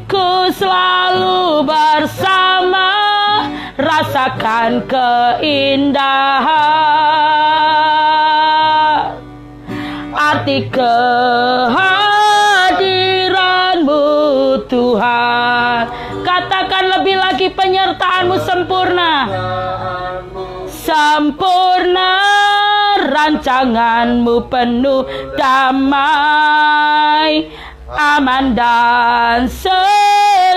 Ku selalu bersama, rasakan keindahan arti kehadiran-Mu Tuhan. Katakan lebih lagi, penyertaan-Mu sempurna. Sempurna, rancangan-Mu penuh damai, aman dan sejahtera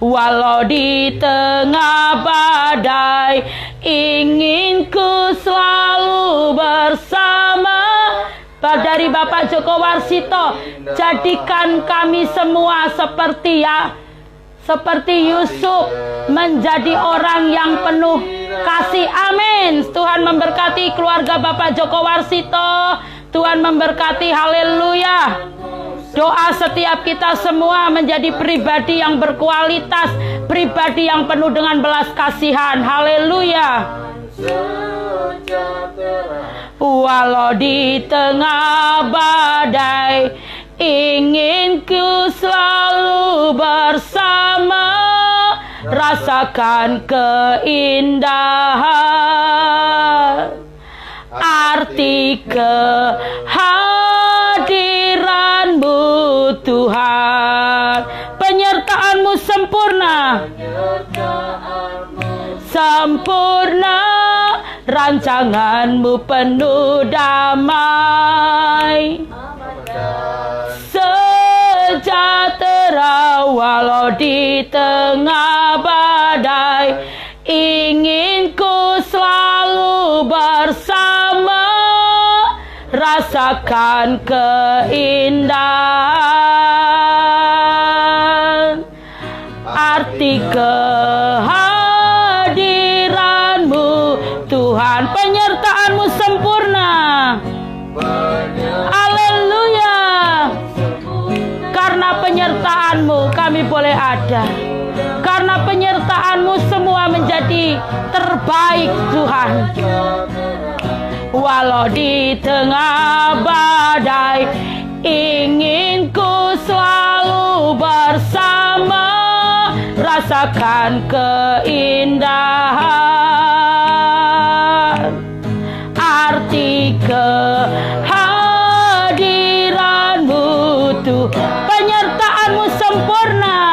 walau di tengah badai. Ingin ku selalu bersama. Dari Bapak Joko Warsito, jadikan kami semua seperti Yusuf, menjadi orang yang penuh kasih. Amin. Tuhan memberkati keluarga Bapak Joko Warsito. Tuhan memberkati. Haleluya. Doa setiap kita semua menjadi pribadi yang berkualitas, pribadi yang penuh dengan belas kasihan. Haleluya. Walau di tengah badai, ingin ku selalu bersama, rasakan keindahan arti kehadiran-Mu Tuhan. Penyertaan-Mu sempurna. Sempurna, rancanganmu penuh damai, sejahtera walau di tengah badai. Ingin ku selalu bersama, rasakan keindahan arti kehadiranmu Tuhan, penyertaanmu sempurna. Haleluya. Karena penyertaanmu kami boleh ada. Karena penyertaanmu semua menjadi terbaik Tuhan. Walau di tengah badai, ingin ku selalu bersama, rasakan keindahan arti kehadiranmu Tuh, penyertaanmu sempurna.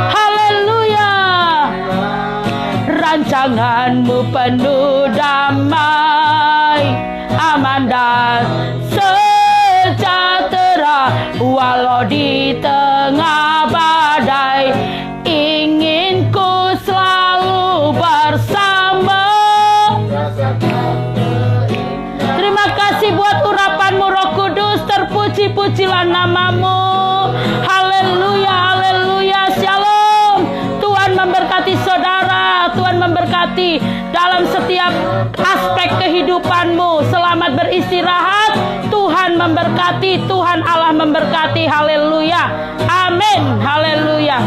Haleluya. Rancanganmu penuh damai, aman dan sejahtera walau di tengah badai. Ingin ku selalu bersama. Terima kasih buat urapanmu Roh Kudus, terpuji-pujilah namamu. Haleluya, haleluya, shalom. Tuhan memberkati saudara, Tuhan memberkati dalam setiap aspek kehidupanmu. Selamat beristirahat, Tuhan memberkati, Tuhan Allah memberkati. Haleluya, amin, haleluya.